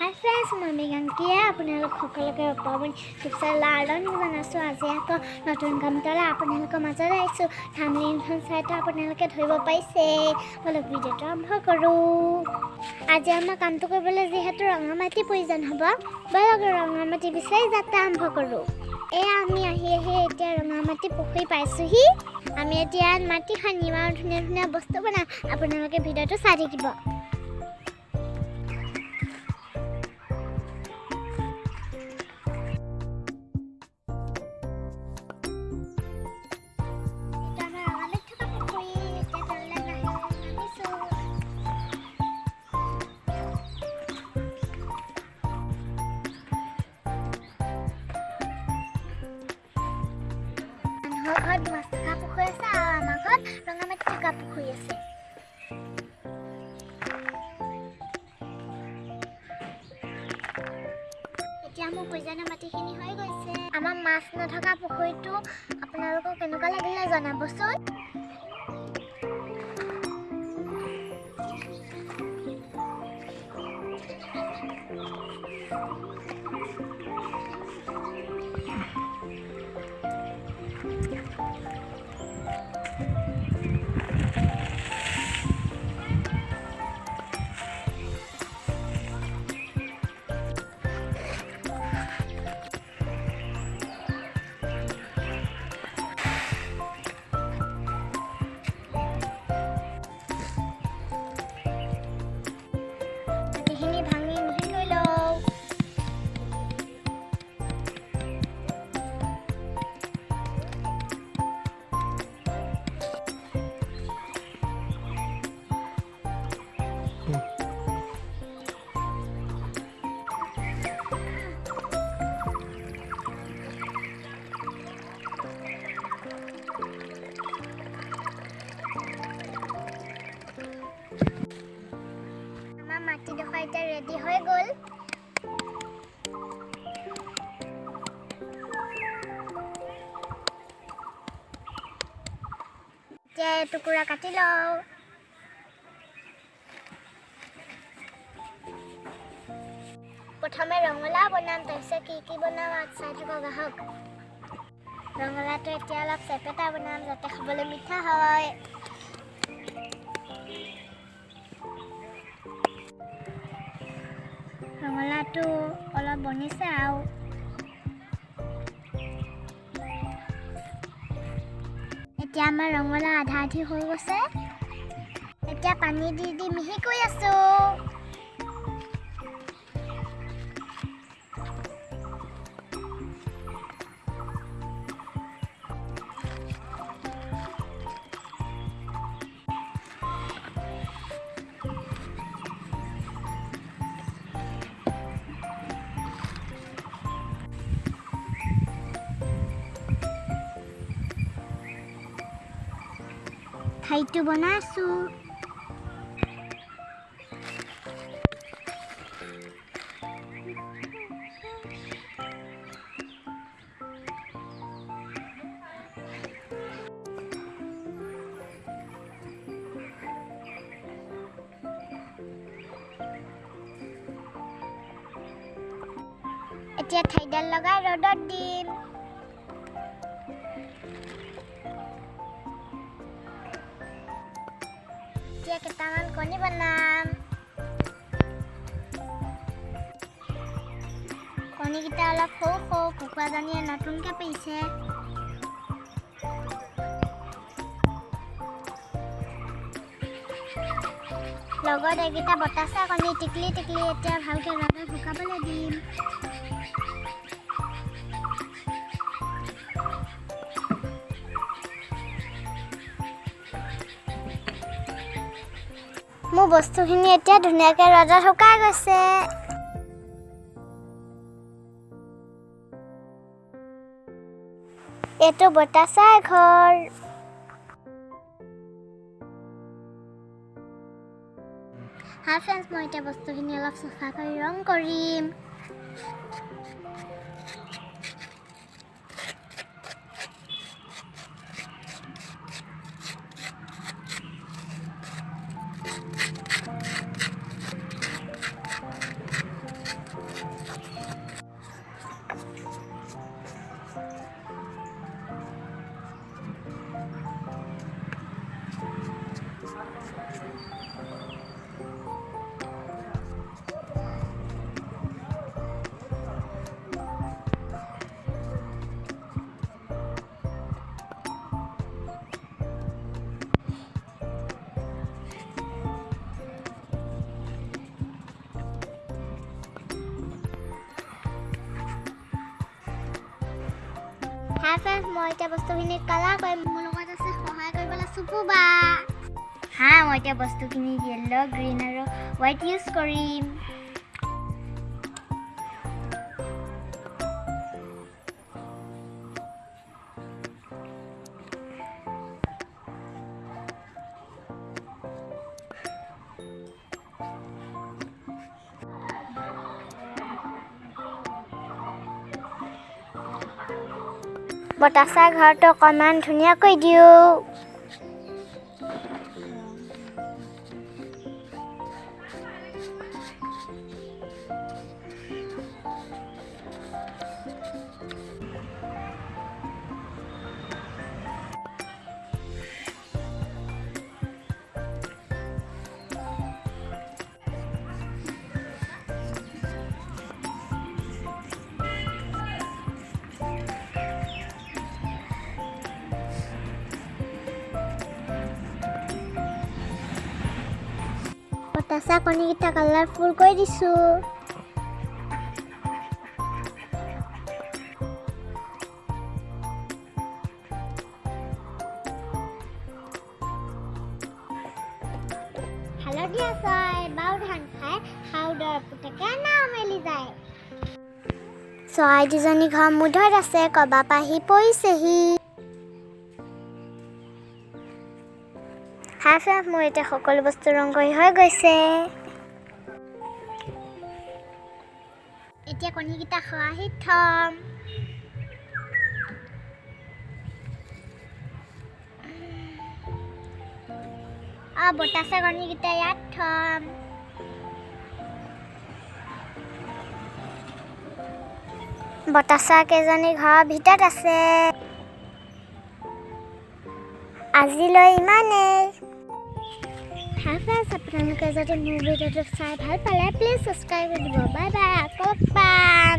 Hi friends, মই মেগাংকিয়া আপোনালোক সকলোকে পাবন টিপছৰ লাৰ্ণ জনাইছোঁ। আজি আকৌ নতুন কাম এটা আপোনালোকৰ মাজত আহিছোঁ। থাম্বনেইলখন চাইতো আপোনালোকে ধৰিব পাৰিছে। বলক ভিডিঅ'টো আৰম্ভ কৰোঁ। আজি আমাৰ কামটো কৰিবলৈ যিহেতু ৰঙা মাটি প্ৰয়োজন হ'ব, বলক ৰঙা মাটি বিচাৰি যাত্ৰা আৰম্ভ কৰোঁ। আমি আহি এতিয়া ৰঙা মাটি পুখুৰী পাইছোঁহি। আমি এতিয়া মাটি খান্দিম আৰু ধুনীয়া ধুনীয়া বস্তু বনাম। আপোনালোকে ভিডিঅ'টো চাই থাকিব। ঘৰত মাছ থকা পুখুৰী আছে আৰু আমাৰ ঘৰত ৰঙা মাটি থকা পুখুৰী আছে। এতিয়া মোৰ প্ৰয়োজনীয় মাটিখিনি হৈ গৈছে। আমাৰ মাছ নথকা পুখুৰীটো আপোনালোকক কেনেকুৱা লাগিলে জনাবচোন। মাটিডোখৰ এতিয়া ৰেডি হৈ গ'ল। এতিয়া টুকুৰা কাটি লওঁ। প্ৰথমে ৰঙালাও বনাম, তাৰপিছত কি বনাম চাই থাকক আহক। ৰঙালাওটো এতিয়া অলপ চেপেটা বনাম যাতে খাবলৈ মিঠা হয়। ৰঙালাওটো অলপ বনিছে আৰু এতিয়া আমাৰ ৰঙালাও আধা আধি হৈ গৈছে। এতিয়া পানী দি মিহি কৰি আছোঁ। ঠাইটো বনাইছোঁ। এতিয়া ঠাইডাল লগাই ৰ'দত দিম। এতিয়া কেইটামান কণী বনাম। কণীকেইটা অলপ সৰু সৰু, কুকুৰাজনীয়ে নতুনকৈ পাৰিছে। লগত এইকেইটা বতাছা কণী টিকলি এতিয়া ভালকৈ ৰ'দত শুকাবলৈ দিম। মোৰ বস্তুখিনি এতিয়া ধুনীয়াকৈ ৰ'দত শুকাই গৈছে। এইটো বতাছাৰ ঘৰ। হাই ফ্ৰেণ্ডছ, মই এতিয়া বস্তুখিনি অলপ চাফা কৰি ৰং কৰিম। হাই ফ্ৰেণ্ডছ, মই এতিয়া বস্তুখিনি কালাৰ কৰিম। মোৰ লগত আছে সহায় কৰিবলৈ চুপুবা। মই এতিয়া বস্তুখিনি য়েল্লো, গ্ৰীণ আৰু হোৱাইট ইউজ কৰিম। বতাসা ঘৰটো অকণমান ধুনীয়াকৈ দিওঁ। বতাসা কণীকেইটা কালাৰফুল কৰি দিছোঁ। হালধীয়া চৰাই বাও ধান খাই হাওদৰ পুতেকে নাও মেলি যায়। চৰাই দুজনী ঘৰ মুধত আছে, কবা পাহি পৰিছেহি। হাই ফ্ৰেণ্ডছ, মোৰ এতিয়া সকলো বস্তু ৰং কৰি হৈ গৈছে। এতিয়া কণীকেইটা খৰাহিত থ'ম। বতাসা কণীকেইটা ইয়াত থ'ম। বতাসা কেইজনী ঘৰৰ ভিতৰত আছে। আজিলৈ ইমানেই। হাই ফ্ৰেণ্ডছ, আপোনালোকে যদি মোৰ ভিডিঅ'টো চাই ভাল পালে প্লিজ ছাবস্ক্ৰাইব কৰি দিব। বাই বাই, আকৌ পাম।